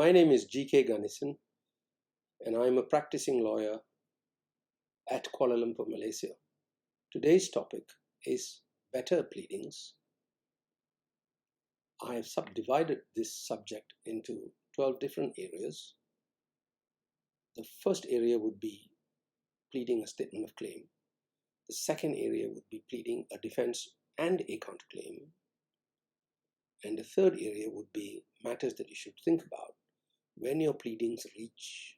My name is Ganesan, and I'm a practicing lawyer at Kuala Lumpur, Malaysia. Today's topic is better pleadings. I have subdivided this subject into 12 different areas. The first area would be pleading a statement of claim. The second area would be pleading a defense and a counterclaim. And the third area would be matters that you should think about when your pleadings reach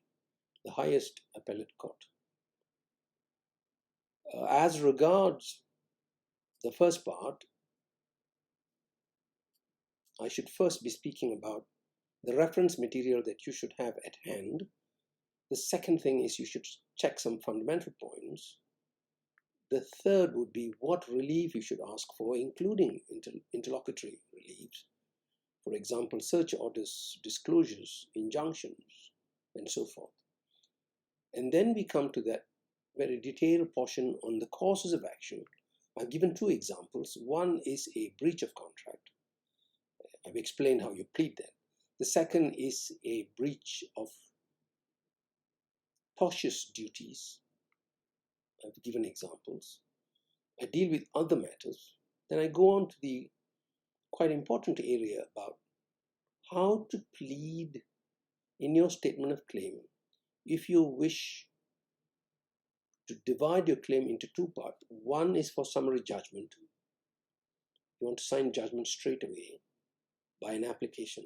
the highest appellate court. As regards the first part, I should first be speaking about the reference material that you should have at hand. The second thing is you should check some fundamental points. The third would be what relief you should ask for, including interlocutory reliefs. For example, search orders, disclosures, injunctions, and so forth. And then we come to that very detailed portion on the causes of action. I've given two examples. One is a breach of contract. I've explained how you plead that. The second is a breach of tortious duties. I've given examples. I deal with other matters. Then I go on to the quite important area about how to plead in your statement of claim if you wish to divide your claim into two parts. One is for summary judgment. You want to sign judgment straight away by an application,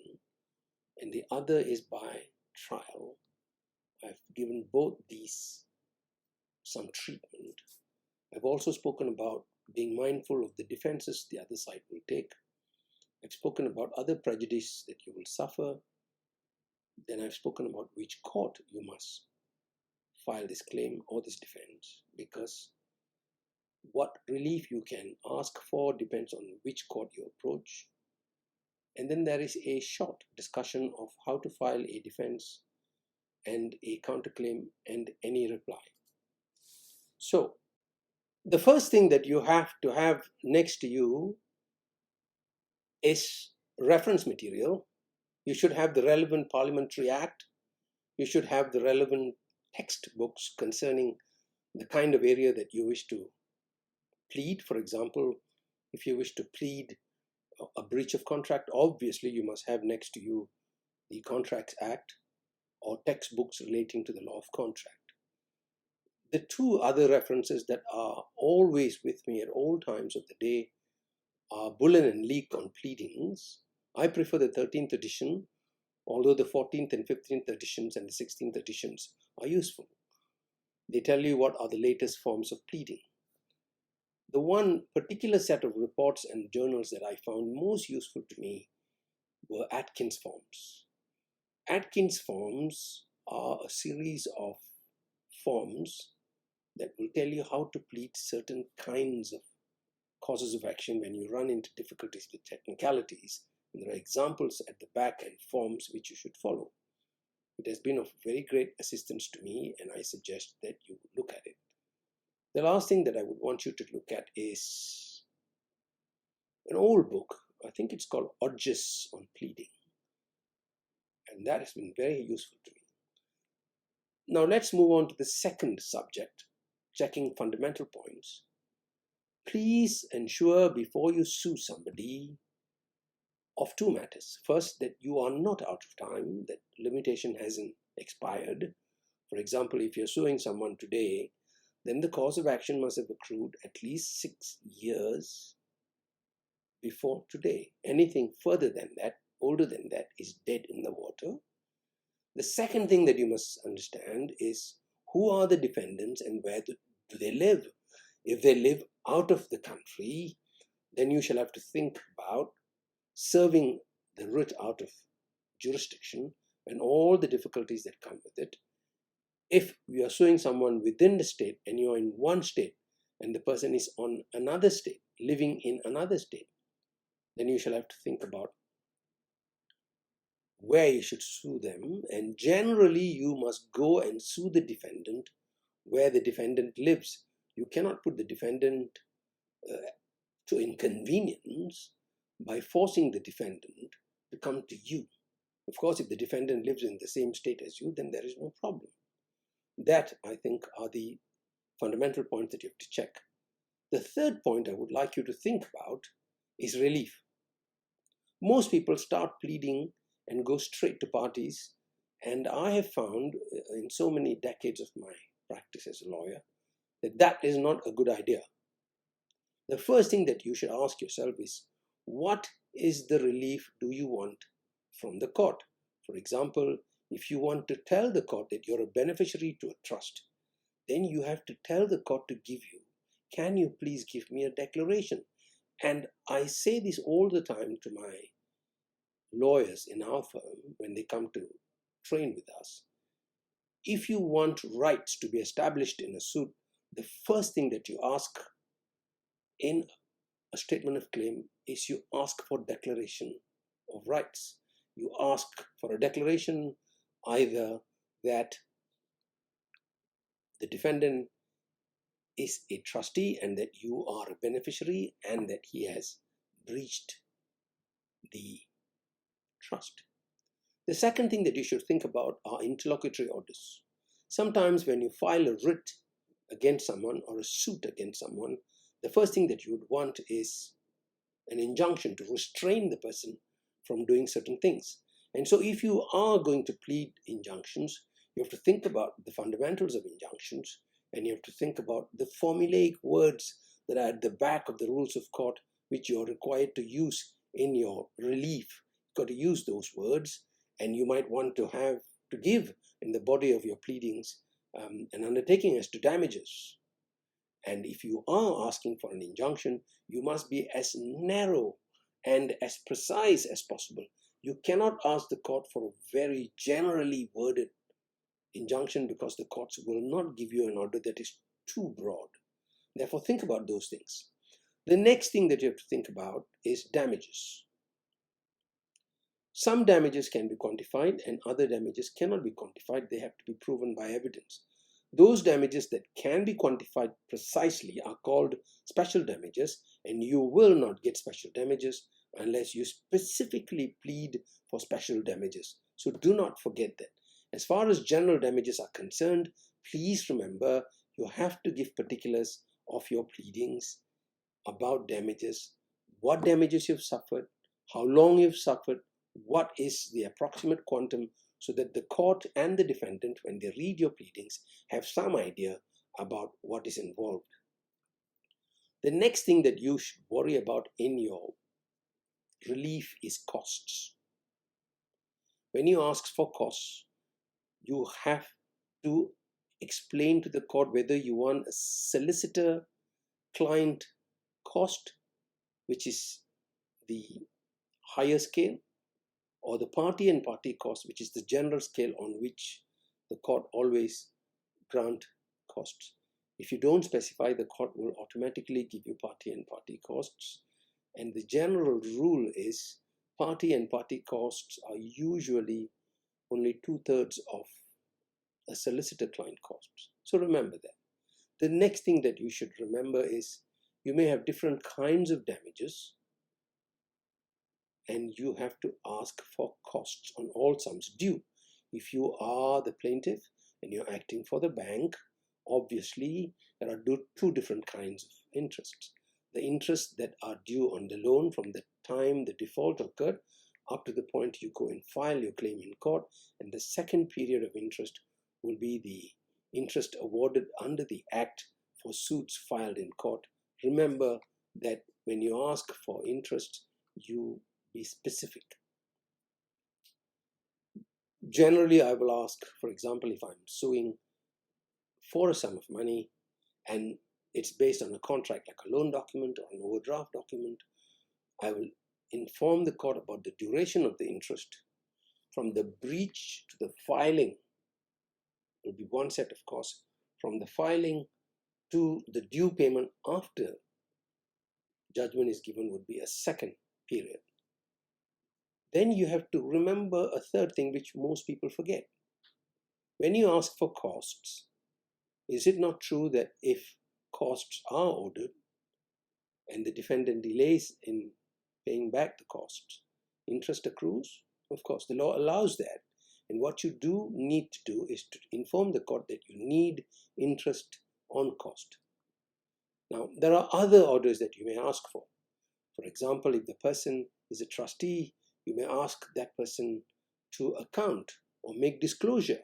and the other is by trial. I've given both these some treatment. I've also spoken about being mindful of the defenses the other side will take. I've spoken about other prejudice that you will suffer. Then I've spoken about which court you must file this claim or this defense, because what relief you can ask for depends on which court you approach. And then there is a short discussion of how to file a defense and a counterclaim and any reply. So the first thing that you have to have next to you is reference material. You should have the relevant Parliamentary Act. You should have the relevant textbooks concerning the kind of area that you wish to plead. For example, if you wish to plead a breach of contract, obviously you must have next to you the Contracts Act or textbooks relating to the law of contract. The two other references that are always with me at all times of the day are Bullen and Leak on pleadings. I prefer the 13th edition, although the 14th and 15th editions and the 16th editions are useful. They tell you what are the latest forms of pleading. The one particular set of reports and journals that I found most useful to me were Atkins forms. Atkins forms are a series of forms that will tell you how to plead certain kinds of causes of action when you run into difficulties with technicalities. And there are examples at the back and forms which you should follow. It has been of very great assistance to me, and I suggest that you look at it. The last thing that I would want you to look at is an old book. I think it's called Odges on Pleading. And that has been very useful to me. Now let's move on to the second subject, checking fundamental points. Please ensure before you sue somebody of two matters. First, that you are not out of time, that limitation hasn't expired. For example, if you're suing someone today, then the cause of action must have accrued at least 6 years before today. Anything further than that, older than that, is dead in the water. The second thing that you must understand is who are the defendants and where do they live. If they live out of the country, then you shall have to think about serving the writ out of jurisdiction and all the difficulties that come with it. If you are suing someone within the state and you're in one state and the person is on another state, living in another state, then you shall have to think about where you should sue them. And generally, you must go and sue the defendant where the defendant lives. You cannot put the defendant to inconvenience by forcing the defendant to come to you. Of course, if the defendant lives in the same state as you, then there is no problem. That, I think, are the fundamental points that you have to check. The third point I would like you to think about is relief. Most people start pleading and go straight to parties, and I have found in so many decades of my practice as a lawyer that that is not a good idea. The first thing that you should ask yourself is, what is the relief do you want from the court? For example, if you want to tell the court that you're a beneficiary to a trust, then you have to tell the court to give you, can you please give me a declaration? And I say this all the time to my lawyers in our firm when they come to train with us. If you want rights to be established in a suit, the first thing that you ask in a statement of claim is you ask for declaration of rights. You ask for a declaration either that the defendant is a trustee and that you are a beneficiary and that he has breached the trust. The second thing that you should think about are interlocutory orders. Sometimes when you file a writ against someone or a suit against someone, the first thing that you would want is an injunction to restrain the person from doing certain things. And so if you are going to plead injunctions, you have to think about the fundamentals of injunctions, and you have to think about the formulaic words that are at the back of the rules of court, which you're required to use in your relief. You've got to use those words, and you might want to have to give in the body of your pleadings an undertaking as to damages. And if you are asking for an injunction, you must be as narrow and as precise as possible. You cannot ask the court for a very generally worded injunction because the courts will not give you an order that is too broad. Therefore, think about those things. The next thing that you have to think about is damages. Some damages can be quantified and other damages cannot be quantified. They have to be proven by evidence. Those damages that can be quantified precisely are called special damages, and you will not get special damages unless you specifically plead for special damages. So do not forget that. As far as general damages are concerned, please remember you have to give particulars of your pleadings about damages, what damages you've suffered, how long you've suffered, what is the approximate quantum, so that the court and the defendant, when they read your pleadings, have some idea about what is involved. The next thing that you should worry about in your relief is costs. When you ask for costs, you have to explain to the court whether you want a solicitor-client cost, which is the higher scale, or the party and party cost, which is the general scale on which the court always grant costs. If you don't specify, the court will automatically give you party and party costs. And the general rule is party and party costs are usually only 2/3 of a solicitor client costs. So remember that. The next thing that you should remember is you may have different kinds of damages, and you have to ask for costs on all sums due. If you are the plaintiff and you're acting for the bank, obviously there are two different kinds of interests. The interests that are due on the loan from the time the default occurred up to the point you go and file your claim in court, and the second period of interest will be the interest awarded under the Act for suits filed in court. Remember that when you ask for interest, you be specific. Generally, I will ask, for example, if I'm suing for a sum of money and it's based on a contract like a loan document or an overdraft document, I will inform the court about the duration of the interest. From the breach to the filing will be one set of costs. From the filing to the due payment after judgment is given would be a second period. Then you have to remember a third thing which most people forget. When you ask for costs, is it not true that if costs are ordered and the defendant delays in paying back the costs, interest accrues? Of course, the law allows that. And what you do need to do is to inform the court that you need interest on cost. Now, there are other orders that you may ask for. For example, if the person is a trustee, you may ask that person to account or make disclosure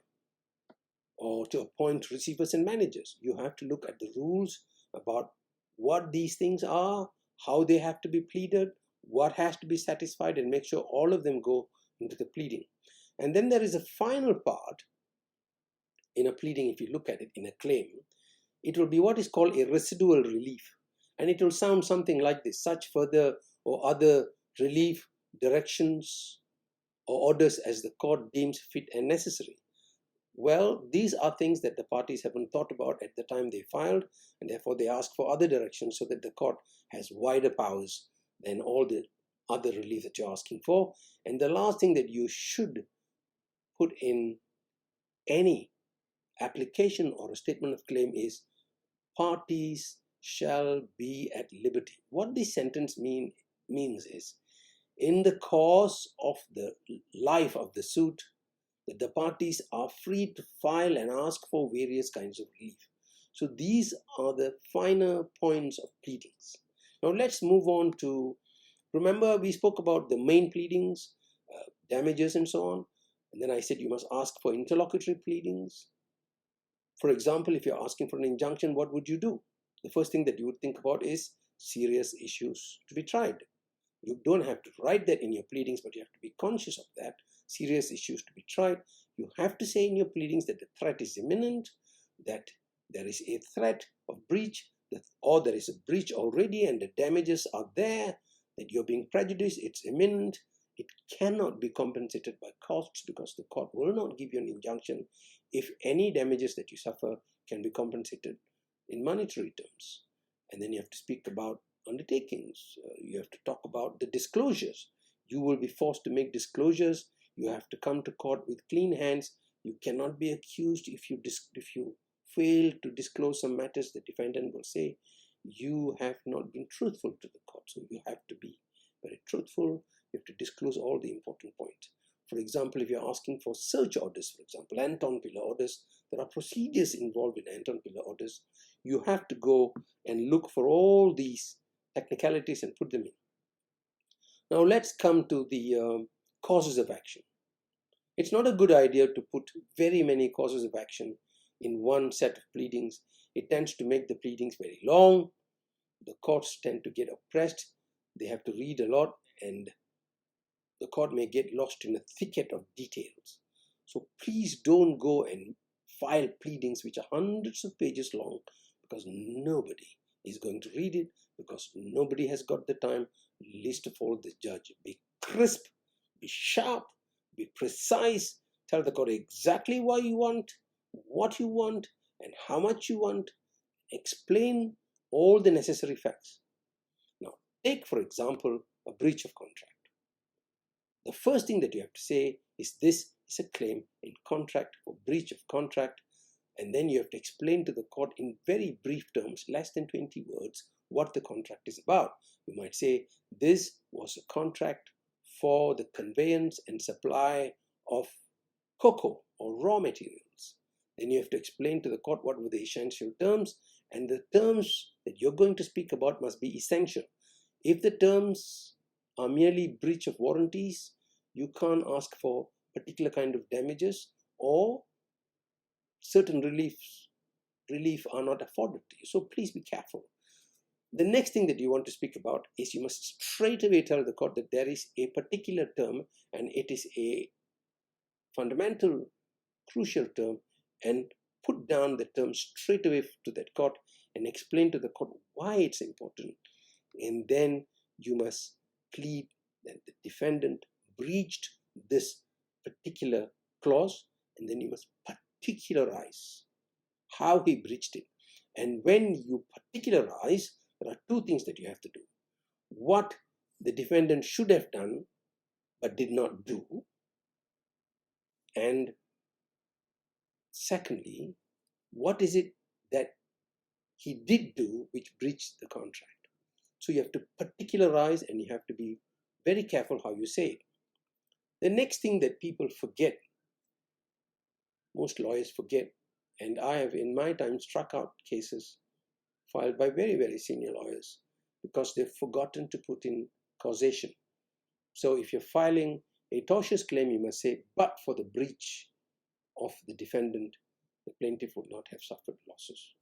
or to appoint receivers and managers. You have to look at the rules about what these things are, how they have to be pleaded, what has to be satisfied, and make sure all of them go into the pleading. And then there is a final part in a pleading. If you look at it in a claim, it will be what is called a residual relief. And it will sound something like this: such further or other relief, directions, or orders as the court deems fit and necessary. Well, these are things that the parties haven't thought about at the time they filed, and therefore they ask for other directions so that the court has wider powers than all the other relief that you're asking for. And the last thing that you should put in any application or a statement of claim is parties shall be at liberty. What this sentence means is, in the course of the life of the suit, that the parties are free to file and ask for various kinds of relief. So these are the finer points of pleadings. Now let's move on to, remember we spoke about the main pleadings, damages and so on. And then I said you must ask for interlocutory pleadings. For example, if you're asking for an injunction, what would you do? The first thing that you would think about is serious issues to be tried. You don't have to write that in your pleadings, but you have to be conscious of that. Serious issues to be tried. You have to say in your pleadings that the threat is imminent, that there is a threat of breach, or there is a breach already and the damages are there, that you're being prejudiced, it's imminent. It cannot be compensated by costs because the court will not give you an injunction if any damages that you suffer can be compensated in monetary terms. And then you have to speak about undertakings. You have to talk about the disclosures. You will be forced to make disclosures. You have to come to court with clean hands. You cannot be accused if you fail to disclose some matters. The defendant will say you have not been truthful to the court. So you have to be very truthful. You have to disclose all the important points. For example, if you're asking for search orders, for example, Anton Pillar orders, there are procedures involved in Anton Pillar orders. You have to go and look for all these technicalities and put them in. Now let's come to the causes of action. It's not a good idea to put very many causes of action in one set of pleadings. It tends to make the pleadings very long. The courts tend to get oppressed. They have to read a lot, and the court may get lost in a thicket of details. So please don't go and file pleadings which are hundreds of pages long, because nobody is going to read it, because nobody has got the time. Least of all the judge. Be crisp, be sharp, be precise. Tell the court exactly why you want, what you want, and how much you want. Explain all the necessary facts. Now, take for example a breach of contract. The first thing that you have to say is this is a claim in contract for breach of contract, and then you have to explain to the court in very brief terms, less than 20 words, what the contract is about. You might say this was a contract for the conveyance and supply of cocoa or raw materials. Then you have to explain to the court what were the essential terms, and the terms that you're going to speak about must be essential. If the terms are merely breach of warranties, you can't ask for particular kind of damages, or certain relief are not afforded to you. So please be careful. The next thing that you want to speak about is you must straight away tell the court that there is a particular term and it is a fundamental, crucial term, and put down the term straight away to that court and explain to the court why it's important. And then you must plead that the defendant breached this particular clause, and then you must particularize how he breached it. And when you particularize, there are two things that you have to do. What the defendant should have done but did not do, and secondly, what is it that he did do which breached the contract. So you have to particularize, and you have to be very careful how you say it. The next thing that people forget, most lawyers forget, and I have in my time struck out cases filed by very, very senior lawyers because they've forgotten to put in causation. So if you're filing a tortious claim, you must say, but for the breach of the defendant, the plaintiff would not have suffered losses.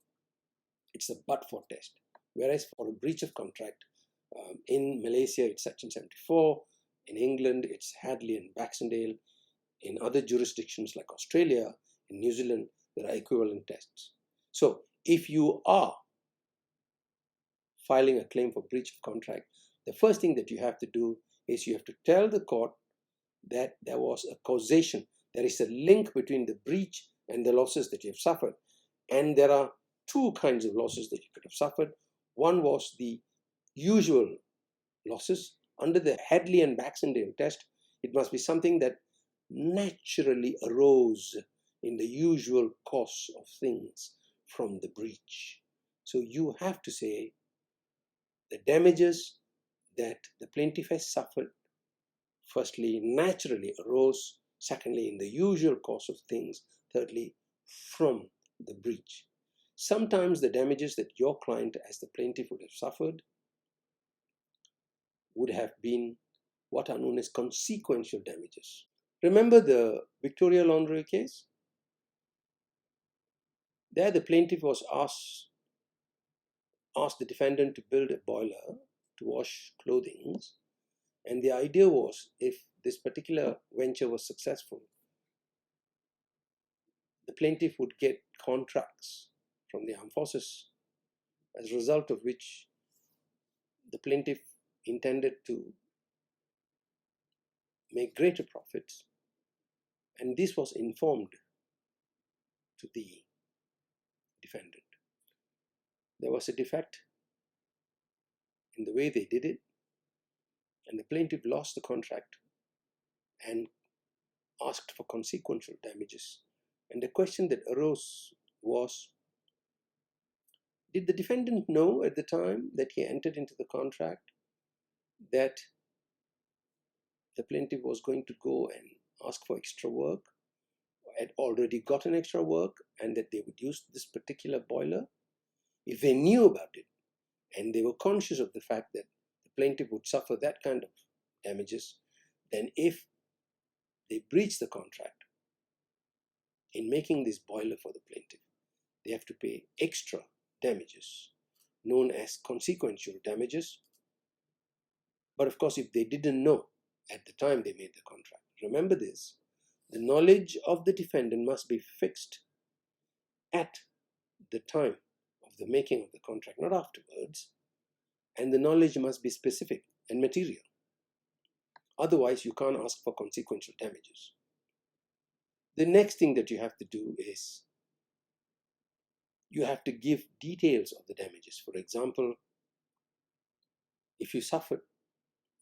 It's a but-for test. Whereas for a breach of contract, in Malaysia, it's Section 74. In England, it's Hadley and Baxendale. In other jurisdictions like Australia, in New Zealand, there are equivalent tests. So if you are filing a claim for breach of contract, the first thing that you have to do is you have to tell the court that there was a causation. There is a link between the breach and the losses that you have suffered. And there are two kinds of losses that you could have suffered. One was the usual losses. Under the Hadley and Baxendale test, it must be something that naturally arose in the usual course of things from the breach. So you have to say the damages that the plaintiff has suffered, firstly, naturally arose, secondly, in the usual course of things, thirdly, from the breach. Sometimes the damages that your client as the plaintiff would have suffered would have been what are known as consequential damages. Remember the Victoria Laundry case? There the plaintiff was asked the defendant to build a boiler to wash clothing, and the idea was if this particular venture was successful, the plaintiff would get contracts from the armed forces, as a result of which the plaintiff intended to make greater profits, and this was informed to the defendant. There was a defect in the way they did it, and the plaintiff lost the contract and asked for consequential damages. And the question that arose was, did the defendant know at the time that he entered into the contract that the plaintiff was going to go and ask for extra work, had already gotten extra work, and that they would use this particular boiler? If they knew about it and they were conscious of the fact that the plaintiff would suffer that kind of damages, then if they breach the contract in making this boiler for the plaintiff, they have to pay extra damages known as consequential damages. But of course, if they didn't know at the time they made the contract, remember this, the knowledge of the defendant must be fixed at the time of the making of the contract, not afterwards, and the knowledge must be specific and material. Otherwise, you can't ask for consequential damages. The next thing that you have to do is you have to give details of the damages. For example, if you suffered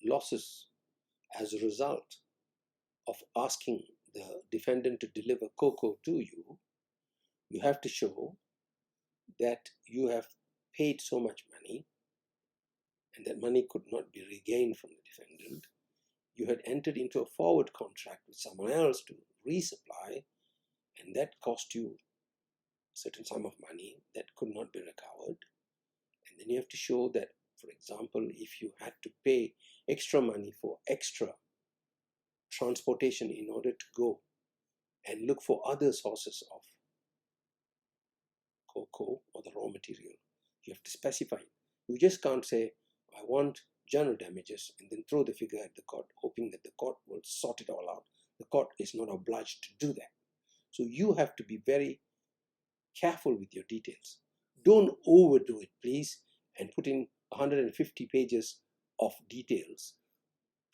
losses as a result of asking the defendant to deliver cocoa to you, you have to show that you have paid so much money and that money could not be regained from the defendant. You had entered into a forward contract with someone else to resupply, and that cost you a certain sum of money that could not be recovered. And then you have to show that, for example, if you had to pay extra money for extra transportation in order to go and look for other sources of cocoa or the raw material, you have to specify. You just can't say, I want general damages, and then throw the figure at the court, hoping that the court will sort it all out. The court is not obliged to do that. So you have to be very careful with your details. Don't overdo it, please, and put in 150 pages of details.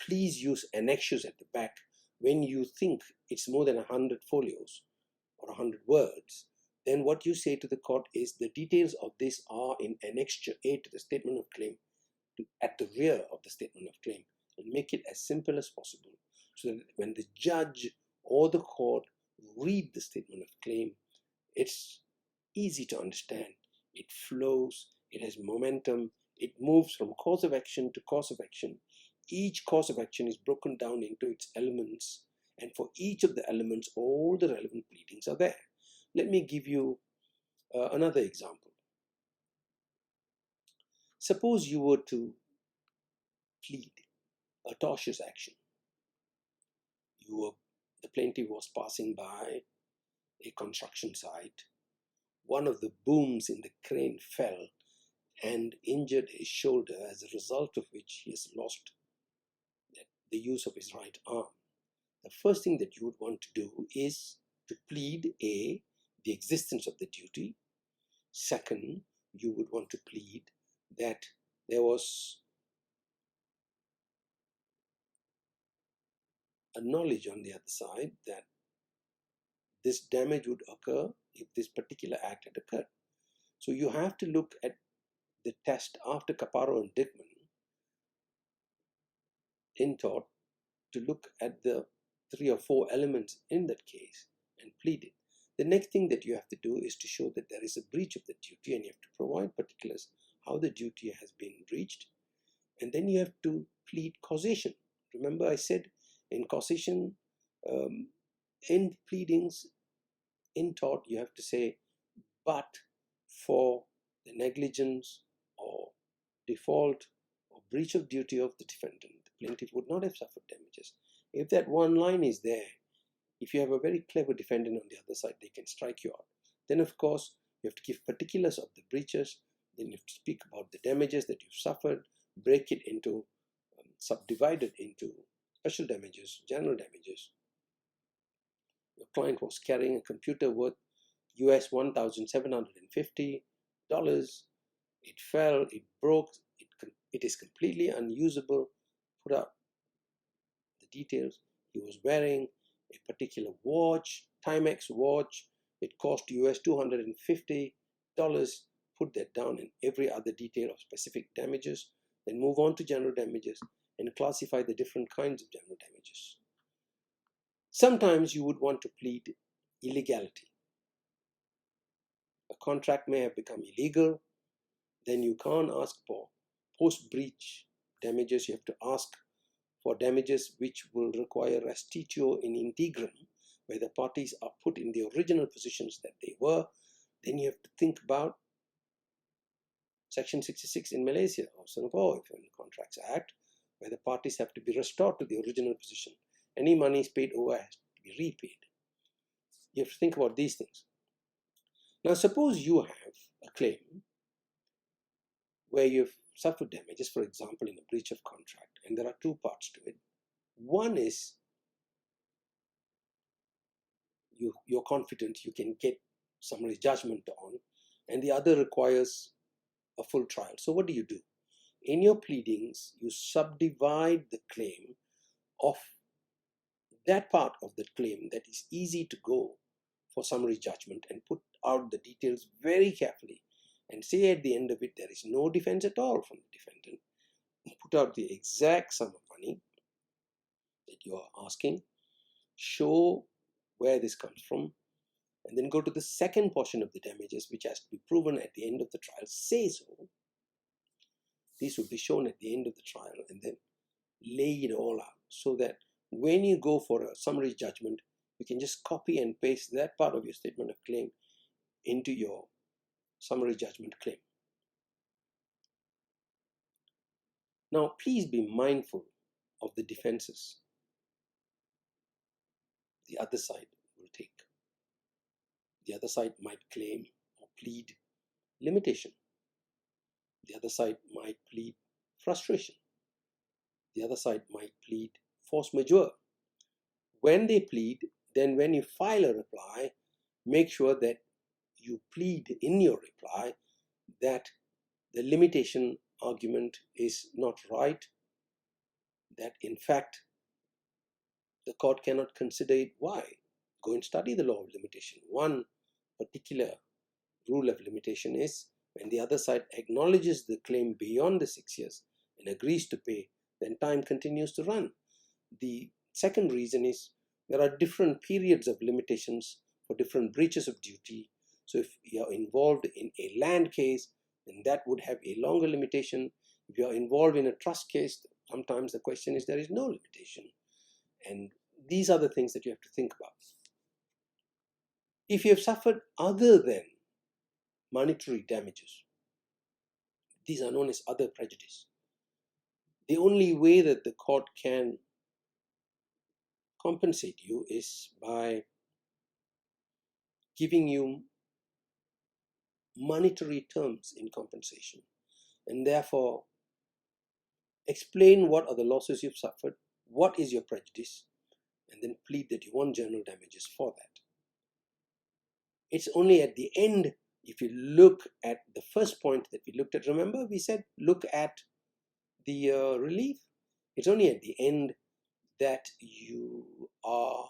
Please use annexures at the back when you think it's more than 100 folios or 100 words. Then what you say to the court is the details of this are in Annexure A to the statement of claim, at the rear of the statement of claim, and make it as simple as possible so that when the judge or the court read the statement of claim, it's easy to understand. It flows, it has momentum, it moves from cause of action to cause of action, each cause of action is broken down into its elements, and for each of the elements, all the relevant pleadings are there. Let me give you another example. Suppose you were to plead a tortious action. The plaintiff was passing by a construction site. One of the booms in the crane fell and injured his shoulder, as a result of which he has lost the use of his right arm. The first thing that you would want to do is to plead A, the existence of the duty. Second, you would want to plead that there was a knowledge on the other side that this damage would occur if this particular act had occurred. So you have to look at the test after Caparo and Dickman in tort to look at the 3 or 4 elements in that case and plead it. The next thing that you have to do is to show that there is a breach of the duty, and you have to provide particulars how the duty has been breached. And then you have to plead causation. Remember I said in causation, in pleadings, in tort, you have to say, but for the negligence or default or breach of duty of the defendant, the plaintiff would not have suffered damages. If that one line is there, if you have a very clever defendant on the other side, they can strike you out. Then of course, you have to give particulars of the breaches, then you have to speak about the damages that you've suffered, break it into, subdivide it into special damages, general damages. Your client was carrying a computer worth US $1,750. It fell, it broke, it is completely unusable. Put up the details. He was wearing a particular watch, Timex watch. It cost US $250. Put that down in every other detail of specific damages. Then move on to general damages and classify the different kinds of general damages. Sometimes you would want to plead illegality. A contract may have become illegal. Then you can't ask for post-breach damages. You have to ask for damages which will require restitutio in integrum, where the parties are put in the original positions that they were. Then you have to think about Section 66 in Malaysia, or Singapore, if in the Contracts Act, where the parties have to be restored to the original position. Any monies paid over has to be repaid. You have to think about these things. Now, suppose you have a claim where you've suffered damages, for example, in a breach of contract, and there are 2 parts to it. One is you're confident you can get summary judgment on, and the other requires a full trial. So what do? In your pleadings, you subdivide the claim of that part of the claim that is easy to go for summary judgment and put out the details very carefully and say at the end of it there is no defense at all from the defendant. Put out the exact sum of money that you are asking, show where this comes from, and then go to the second portion of the damages, which has to be proven at the end of the trial. Say so. These will be shown at the end of the trial, and then lay it all out so that when you go for a summary judgment, you can just copy and paste that part of your statement of claim into your summary judgment claim. Now, please be mindful of the defenses the other side will take. The other side might claim or plead limitation. The other side might plead frustration. The other side might plead force majeure. When they plead, then when you file a reply, make sure that you plead in your reply that the limitation argument is not right, that in fact the court cannot consider it. Why? Go and study the law of limitation. One particular rule of limitation is when the other side acknowledges the claim beyond the 6 years and agrees to pay, then time continues to run. The second reason is there are different periods of limitations for different breaches of duty. So if you are involved in a land case, then that would have a longer limitation. If you are involved in a trust case, the Sometimes the question is there is no limitation. And these are the things that you have to think about. If you have suffered other than monetary damages, these are known as other prejudice. The only way that the court can compensate you is by giving you monetary terms in compensation, and therefore explain what are the losses you've suffered, what is your prejudice, and then plead that you want general damages for that. It's only at the end, if you look at the first point that we looked at, remember we said look at the relief. It's only at the end that you are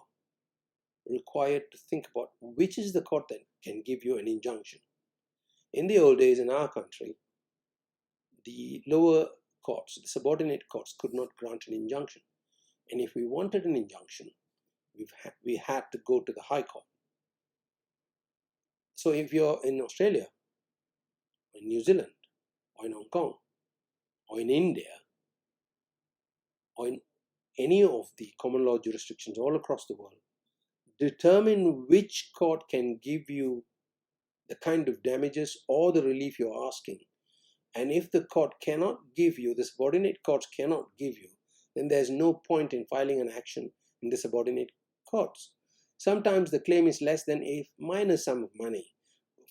required to think about which is the court that can give you an injunction. In the old days in our country, the lower courts, the subordinate courts, could not grant an injunction. And if we wanted an injunction, we had to go to the High Court. So if you're in Australia, or in New Zealand, or in Hong Kong, or in India, or in any of the common law jurisdictions all across the world, determine which court can give you the kind of damages or the relief you're asking. And if the court cannot give you, the subordinate courts cannot give you, then there's no point in filing an action in the subordinate courts. Sometimes the claim is less than a minor sum of money,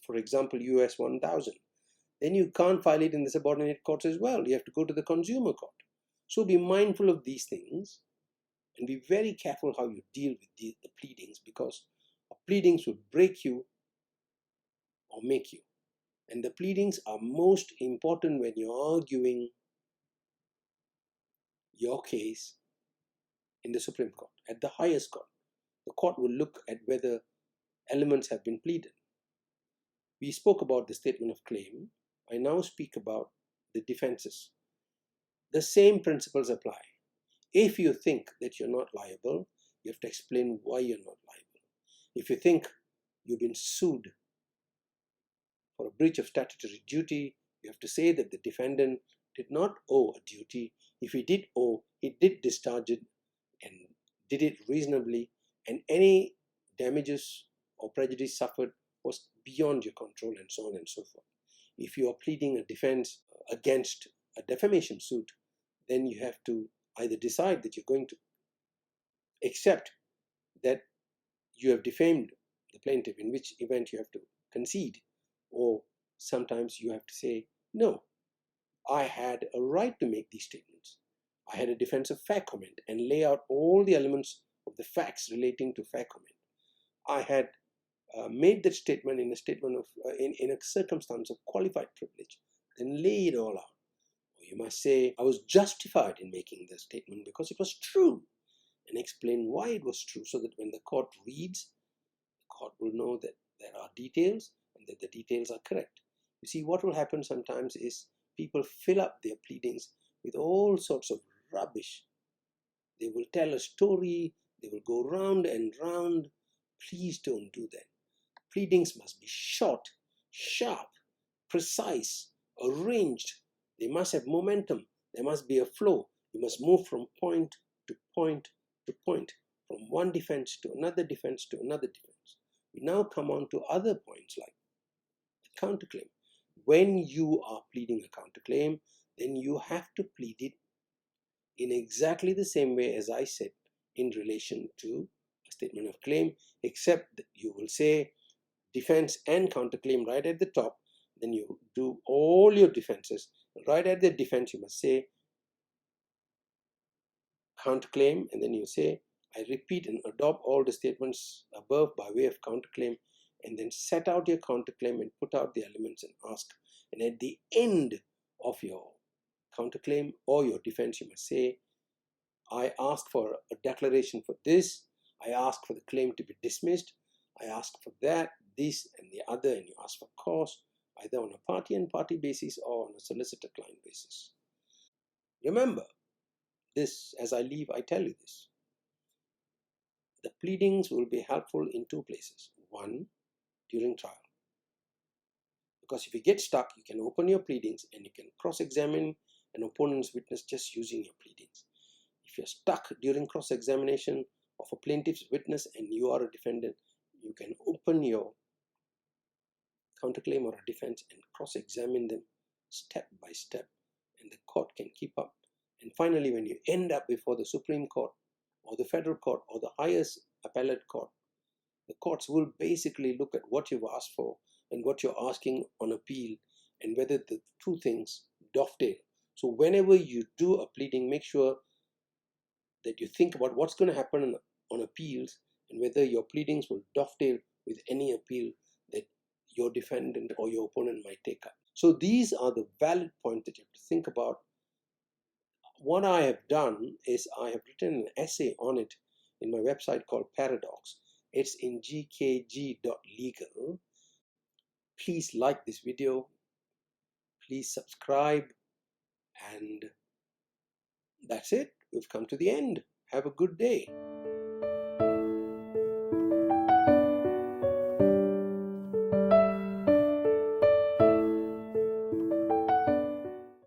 for example, US 1,000. Then you can't file it in the subordinate courts as well. You have to go to the consumer court. So be mindful of these things and be very careful how you deal with the pleadings, because pleadings will break you or make you. And the pleadings are most important when you're arguing your case in the Supreme Court, at the highest court. The court will look at whether elements have been pleaded. We spoke about the statement of claim. I now speak about the defenses. The same principles apply. If you think that you're not liable, you have to explain why you're not liable. If you think you've been sued for a breach of statutory duty, you have to say that the defendant did not owe a duty. If he did owe, he did discharge it and did it reasonably, and any damages or prejudice suffered was beyond your control, and so on and so forth. If you are pleading a defense against a defamation suit, then you have to either decide that you're going to accept that you have defamed the plaintiff, in which event you have to concede, or sometimes you have to say, no, I had a right to make these statements. I had a defense of fair comment and lay out all the elements of the facts relating to fair comment. I had made that statement in a statement of in a circumstance of qualified privilege, then lay it all out. Or you must say, I was justified in making the statement because it was true, and explain why it was true, so that when the court reads, the court will know that there are details and that the details are correct. You see, what will happen sometimes is people fill up their pleadings with all sorts of rubbish. They will tell a story, they will go round and round. Please don't do that. Pleadings must be short, sharp, precise, arranged. They must have momentum. There must be a flow. You must move from point to point to point, from one defense to another defense to another defense. We now come on to other points like the counterclaim. When you are pleading a counterclaim, then you have to plead it in exactly the same way as I said in relation to a statement of claim, except that you will say defense and counterclaim right at the top. Then you do all your defenses. Right at the defense, you must say counterclaim, and then you say, I repeat and adopt all the statements above by way of counterclaim, and then set out your counterclaim and put out the elements and ask. And at the end of your counterclaim or your defense, you must say, I ask for a declaration for this, I ask for the claim to be dismissed, I ask for that, this and the other, and you ask for cause, either on a party and party basis or on a solicitor client basis. Remember this, as I leave, I tell you this. The pleadings will be helpful in two places. One, during trial. Because if you get stuck, you can open your pleadings and you can cross-examine an opponent's witness just using your pleadings. If you're stuck during cross-examination of a plaintiff's witness and you are a defendant, you can open your counterclaim or a defense and cross-examine them step by step, and the court can keep up. And finally, when you end up before the Supreme Court or the federal court or the highest appellate court, the courts will basically look at what you've asked for and what you're asking on appeal and whether the two things dovetail. So whenever you do a pleading, make sure that you think about what's going to happen on appeals and whether your pleadings will dovetail with any appeal that your defendant or your opponent might take up. So these are the valid points that you have to think about. What I have done is I have written an essay on it in my website called Paradox. It's in gkg.legal. Please like this video, please subscribe, and that's it. We've come to the end. Have a good day.